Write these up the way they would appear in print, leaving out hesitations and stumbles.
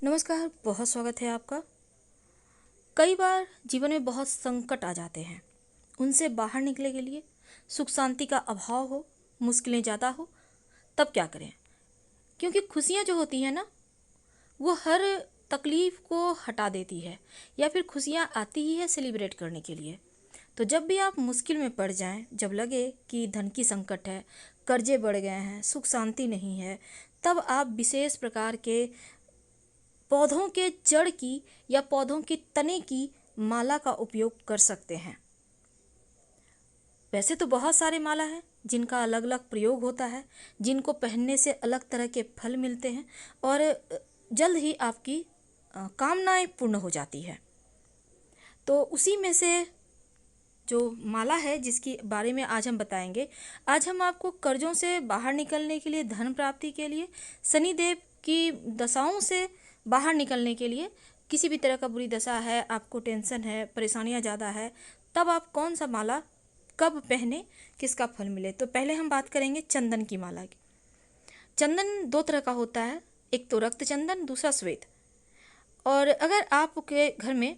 नमस्कार, बहुत स्वागत है आपका। कई बार जीवन में बहुत संकट आ जाते हैं। उनसे बाहर निकलने के लिए सुख शांति का अभाव हो, मुश्किलें ज़्यादा हो, तब क्या करें? क्योंकि खुशियाँ जो होती हैं ना, वो हर तकलीफ़ को हटा देती है, या फिर खुशियाँ आती ही है सेलिब्रेट करने के लिए। तो जब भी आप मुश्किल में पड़ जाएं, जब लगे कि धन की संकट है, कर्जे बढ़ गए हैं, सुख शांति नहीं है, तब आप विशेष प्रकार के पौधों के जड़ की या पौधों के तने की माला का उपयोग कर सकते हैं। वैसे तो बहुत सारे माला हैं जिनका अलग अलग प्रयोग होता है, जिनको पहनने से अलग तरह के फल मिलते हैं और जल्द ही आपकी कामनाएं पूर्ण हो जाती है। तो उसी में से जो माला है जिसकी बारे में आज हम बताएंगे, आज हम आपको कर्जों से बाहर निकलने के लिए, धन प्राप्ति के लिए, शनिदेव की दशाओं से बाहर निकलने के लिए, किसी भी तरह का बुरी दशा है, आपको टेंशन है, परेशानियां ज़्यादा है, तब आप कौन सा माला कब पहने, किसका फल मिले। तो पहले हम बात करेंगे चंदन की माला की। चंदन दो तरह का होता है, एक तो रक्त चंदन, दूसरा श्वेत। और अगर आपके घर में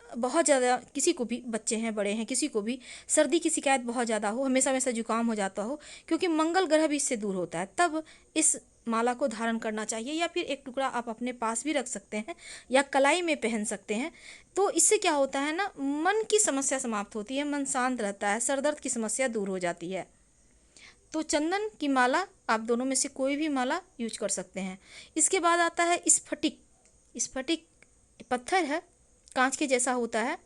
बहुत ज़्यादा, किसी को भी, बच्चे हैं, बड़े हैं, किसी को भी सर्दी की शिकायत बहुत ज़्यादा हो, हमेशा हमेशा जुकाम हो जाता हो, क्योंकि मंगल ग्रह भी इससे दूर होता है, तब इस माला को धारण करना चाहिए। या फिर एक टुकड़ा आप अपने पास भी रख सकते हैं या कलाई में पहन सकते हैं। तो इससे क्या होता है ना, मन की समस्या समाप्त होती है, मन शांत रहता है, सर दर्द की समस्या दूर हो जाती है। तो चंदन की माला आप दोनों में से कोई भी माला यूज कर सकते हैं। इसके बाद आता है स्फटिक। स्फटिक पत्थर है, कांच के जैसा होता है,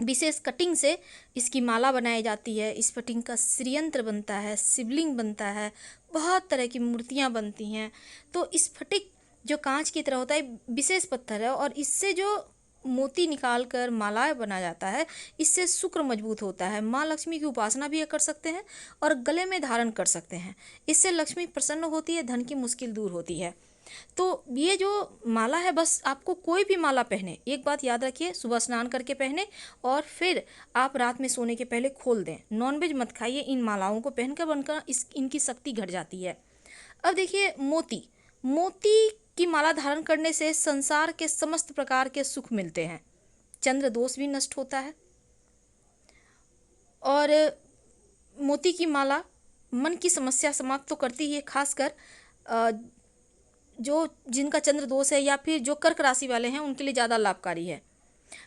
विशेष कटिंग से इसकी माला बनाई जाती है। स्फटिक का श्रीयंत्र बनता है, शिवलिंग बनता है, बहुत तरह की मूर्तियाँ बनती हैं। तो स्फटिक जो कांच की तरह होता है, विशेष पत्थर है, और इससे जो मोती निकाल कर मालाएं बना जाता है, इससे शुक्र मजबूत होता है। माँ लक्ष्मी की उपासना भी कर सकते हैं और गले में धारण कर सकते हैं। इससे लक्ष्मी प्रसन्न होती है, धन की मुश्किल दूर होती है। तो ये जो माला है, बस आपको कोई भी माला पहने, एक बात याद रखिए, सुबह स्नान करके पहने और फिर आप रात में सोने के पहले खोल दें। नॉनवेज मत खाइए, इन मालाओं को पहनकर बनकर इनकी शक्ति घट जाती है। अब देखिए मोती। मोती की माला धारण करने से संसार के समस्त प्रकार के सुख मिलते हैं, चंद्र दोष भी नष्ट होता है, और मोती की माला मन की समस्या समाप्त तो करती है, खासकर जो जिनका चंद्र दोष है या फिर जो कर्क राशि वाले हैं उनके लिए ज़्यादा लाभकारी है।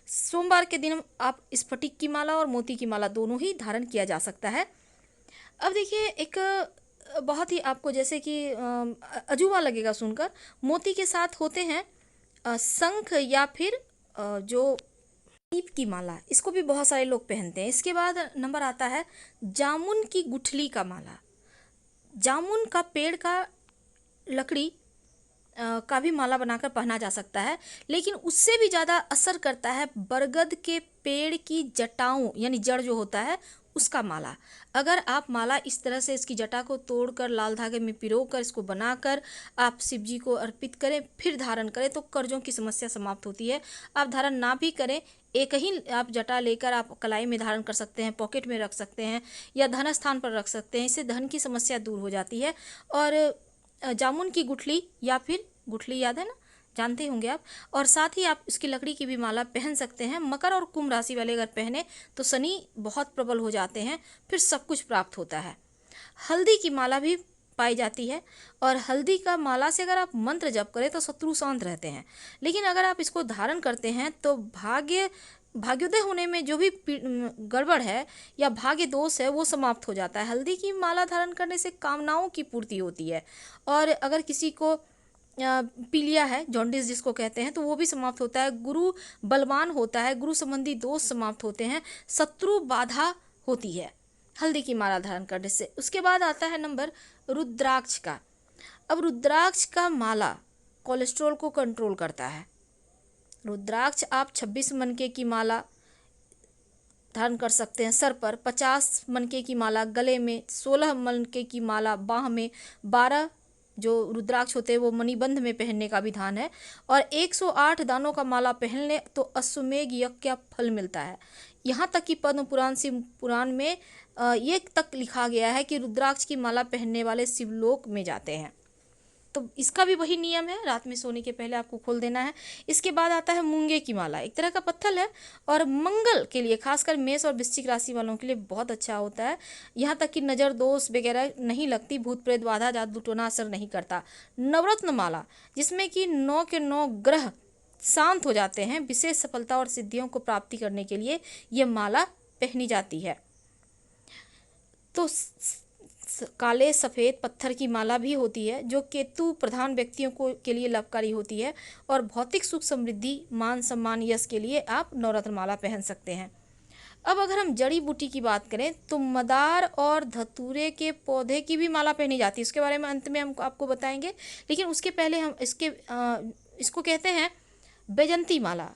सोमवार के दिन आप स्फटिक की माला और मोती की माला दोनों ही धारण किया जा सकता है। अब देखिए, एक बहुत ही आपको जैसे कि अजूबा लगेगा सुनकर, मोती के साथ होते हैं शंख या फिर जो दीप की माला, इसको भी बहुत सारे लोग पहनते हैं। इसके बाद नंबर आता है जामुन की गुठली का माला। जामुन का पेड़ का लकड़ी का भी माला बनाकर पहना जा सकता है, लेकिन उससे भी ज़्यादा असर करता है बरगद के पेड़ की जटाओं, यानी जड़ जो होता है उसका माला। अगर आप माला इस तरह से इसकी जटा को तोड़कर लाल धागे में पिरोकर इसको बनाकर आप शिव जी को अर्पित करें, फिर धारण करें, तो कर्जों की समस्या समाप्त होती है। आप धारण ना भी करें, एक ही आप जटा लेकर आप कलाई में धारण कर सकते हैं, पॉकेट में रख सकते हैं या धन स्थान पर रख सकते हैं। इससे धन की समस्या दूर हो जाती है। और जामुन की गुठली, या फिर गुठली याद है ना, जानते होंगे आप, और साथ ही आप इसकी लकड़ी की भी माला पहन सकते हैं। मकर और कुंभ राशि वाले अगर पहने तो शनि बहुत प्रबल हो जाते हैं, फिर सब कुछ प्राप्त होता है। हल्दी की माला भी पाई जाती है, और हल्दी का माला से अगर आप मंत्र जप करें तो शत्रु शांत रहते हैं। लेकिन अगर आप इसको धारण करते हैं तो भाग्योदय होने में जो भी गड़बड़ है या भाग्य दोष है वो समाप्त हो जाता है। हल्दी की माला धारण करने से कामनाओं की पूर्ति होती है, और अगर किसी को पीलिया है, जॉन्डिस जिसको कहते हैं, तो वो भी समाप्त होता है। गुरु बलवान होता है, गुरु संबंधी दोष समाप्त होते हैं, शत्रु बाधा होती है हल्दी की माला धारण करने से। उसके बाद आता है नंबर रुद्राक्ष का। अब रुद्राक्ष का माला कोलेस्ट्रॉल को कंट्रोल करता है। रुद्राक्ष आप 26 मनके की माला धारण कर सकते हैं सर पर, 50 मनके की माला गले में, 16 मनके की माला बाह में, 12 जो रुद्राक्ष होते हैं वो मणिबंध में पहनने का विधान है, और 108 दानों का माला पहन ले तो अश्वमेघ यज्ञ का फल मिलता है। यहाँ तक कि पद्म पुराण, शिव पुराण में ये तक लिखा गया है कि रुद्राक्ष की माला पहनने वाले शिवलोक में जाते हैं। तो इसका भी वही नियम है, रात में सोने के पहले आपको खोल देना है। इसके बाद आता है मूंगे की माला, एक तरह का पत्थर है और मंगल के लिए, खासकर मेष और वृश्चिक राशि वालों के लिए बहुत अच्छा होता है। यहाँ तक कि नज़र दोष वगैरह नहीं लगती, भूत प्रेत बाधा जादू टोना असर नहीं करता। नवरत्न माला, जिसमें कि 9 के 9 ग्रह शांत हो जाते हैं, विशेष सफलता और सिद्धियों को प्राप्ति करने के लिए ये माला पहनी जाती है। तो काले सफ़ेद पत्थर की माला भी होती है जो केतु प्रधान व्यक्तियों को के लिए लाभकारी होती है और भौतिक सुख समृद्धि मान सम्मान यश के लिए आप नवरत्न माला पहन सकते हैं। अब अगर हम जड़ी बूटी की बात करें तो मदार और धतूरे के पौधे की भी माला पहनी जाती है, इसके बारे में अंत में हम आपको बताएंगे। लेकिन उसके पहले हम इसको कहते हैं बैजंती माला।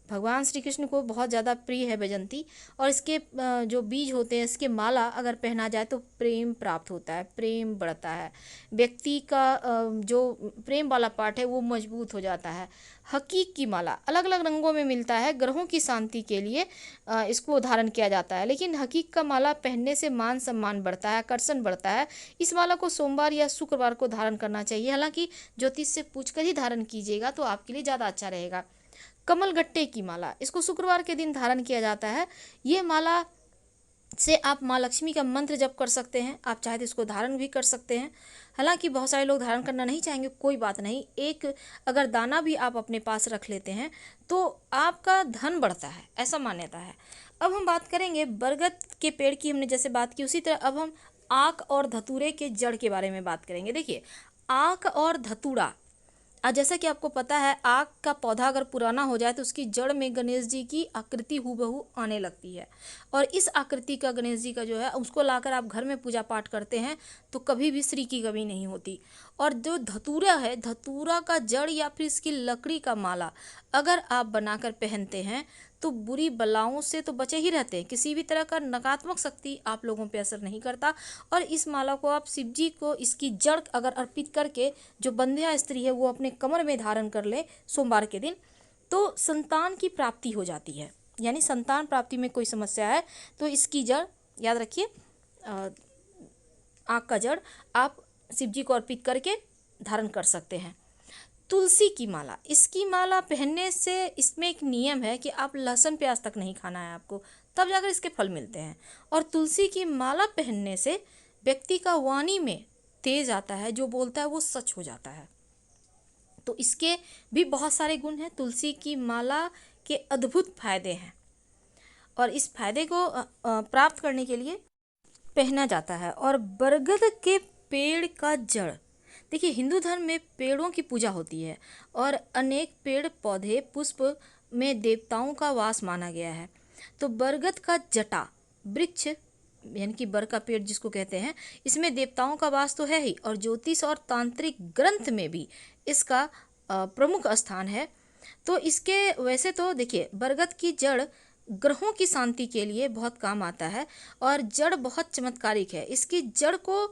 भगवान श्री कृष्ण को बहुत ज़्यादा प्रिय है बैजंती, और इसके जो बीज होते हैं, इसके माला अगर पहना जाए तो प्रेम प्राप्त होता है, प्रेम बढ़ता है, व्यक्ति का जो प्रेम वाला पार्ट है वो मजबूत हो जाता है। हकीक की माला अलग अलग रंगों में मिलता है, ग्रहों की शांति के लिए इसको धारण किया जाता है। लेकिन हकीक का माला पहनने से मान सम्मान बढ़ता है, आकर्षण बढ़ता है। इस माला को सोमवार या शुक्रवार को धारण करना चाहिए, हालांकि ज्योतिष से पूछकर ही धारण कीजिएगा तो आपके लिए ज़्यादा अच्छा रहेगा। कमल गट्टे की माला, इसको शुक्रवार के दिन धारण किया जाता है। ये माला से आप माँ लक्ष्मी का मंत्र जप कर सकते हैं, आप चाहे तो इसको धारण भी कर सकते हैं। हालांकि बहुत सारे लोग धारण करना नहीं चाहेंगे, कोई बात नहीं, एक अगर दाना भी आप अपने पास रख लेते हैं तो आपका धन बढ़ता है, ऐसा मान्यता है। अब हम बात करेंगे बरगद के पेड़ की, हमने जैसे बात की उसी तरह अब हम आक और धतूरे के जड़ के बारे में बात करेंगे। देखिए, आक और धतूरा, आज जैसा कि आपको पता है, आक का पौधा अगर पुराना हो जाए तो उसकी जड़ में गणेश जी की आकृति हूबहू आने लगती है, और इस आकृति का गणेश जी का जो है उसको लाकर आप घर में पूजा पाठ करते हैं तो कभी भी श्री की कमी नहीं होती। और जो धतूरा है, धतूरा का जड़ या फिर इसकी लकड़ी का माला अगर आप बनाकर पहनते हैं तो बुरी बलाओं से तो बचे ही रहते हैं, किसी भी तरह का नकारात्मक शक्ति आप लोगों पे असर नहीं करता। और इस माला को आप शिव जी को इसकी जड़ अगर अर्पित करके, जो बंध्या स्त्री है वो अपने कमर में धारण कर ले सोमवार के दिन, तो संतान की प्राप्ति हो जाती है। यानी संतान प्राप्ति में कोई समस्या है तो इसकी जड़, याद रखिए, आँख का जड़ आप शिव जी को अर्पित करके धारण कर सकते हैं। तुलसी की माला, इसकी माला पहनने से इसमें एक नियम है कि आप लहसुन प्याज तक नहीं खाना है आपको, तब जाकर इसके फल मिलते हैं। और तुलसी की माला पहनने से व्यक्ति का वाणी में तेज आता है, जो बोलता है वो सच हो जाता है। तो इसके भी बहुत सारे गुण हैं। तुलसी की माला के अद्भुत फायदे हैं और इस फायदे को प्राप्त करने के लिए पहना जाता है। और बरगद के पेड़ का जड़, देखिए, हिंदू धर्म में पेड़ों की पूजा होती है और अनेक पेड़ पौधे पुष्प में देवताओं का वास माना गया है। तो बरगद का जटा वृक्ष, यानी कि बर का पेड़ जिसको कहते हैं, इसमें देवताओं का वास तो है ही, और ज्योतिष और तांत्रिक ग्रंथ में भी इसका प्रमुख स्थान है। तो इसके वैसे तो देखिए, बरगद की जड़ ग्रहों की शांति के लिए बहुत काम आता है और जड़ बहुत चमत्कारिक है। इसकी जड़ को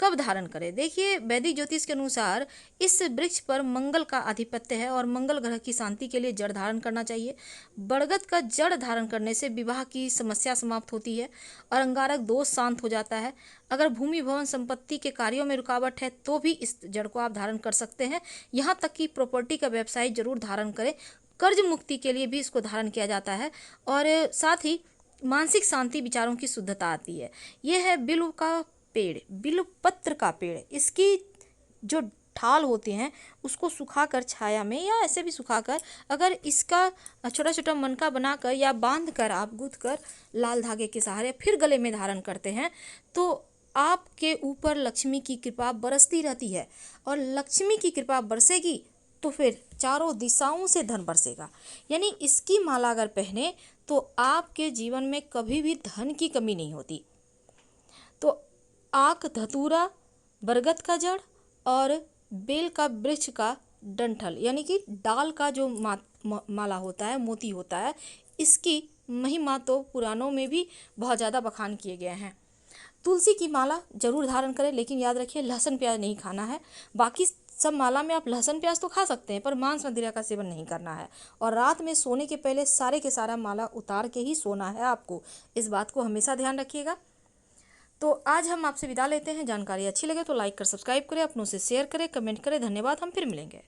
कब धारण करें? देखिए, वैदिक ज्योतिष के अनुसार इस वृक्ष पर मंगल का आधिपत्य है और मंगल ग्रह की शांति के लिए जड़ धारण करना चाहिए। बरगद का जड़ धारण करने से विवाह की समस्या समाप्त होती है और अंगारक दोष शांत हो जाता है। अगर भूमि भवन संपत्ति के कार्यों में रुकावट है तो भी इस जड़ को आप धारण कर सकते हैं। यहाँ तक कि प्रॉपर्टी का व्यवसाय जरूर धारण करें, कर्ज मुक्ति के लिए भी इसको धारण किया जाता है और साथ ही मानसिक शांति, विचारों की शुद्धता आती है। यह है बिल्व का पेड़, बिल्व पत्र का पेड़। इसकी जो ठाल होते हैं उसको सुखाकर छाया में या ऐसे भी सुखाकर, अगर इसका छोटा छोटा मनका बनाकर या बांध कर आप गूंथ कर लाल धागे के सहारे फिर गले में धारण करते हैं तो आपके ऊपर लक्ष्मी की कृपा बरसती रहती है। और लक्ष्मी की कृपा बरसेगी तो फिर चारों दिशाओं से धन बरसेगा। यानी इसकी माला अगर पहने तो आपके जीवन में कभी भी धन की कमी नहीं होती। तो आक, धतूरा, बरगद का जड़ और बेल का वृक्ष का डंठल, यानी कि डाल का जो माला होता है, मोती होता है, इसकी महिमा तो पुराणों में भी बहुत ज़्यादा बखान किए गए हैं। तुलसी की माला जरूर धारण करें, लेकिन याद रखिए लहसुन प्याज नहीं खाना है। बाकी सब माला में आप लहसुन प्याज तो खा सकते हैं पर मांस मदिरा का सेवन नहीं करना है। और रात में सोने के पहले सारे के सारा माला उतार के ही सोना है आपको, इस बात को हमेशा ध्यान रखिएगा। तो आज हम आपसे विदा लेते हैं। जानकारी अच्छी लगे तो लाइक कर सब्सक्राइब करें, अपनों से शेयर करें, कमेंट करें। धन्यवाद। हम फिर मिलेंगे।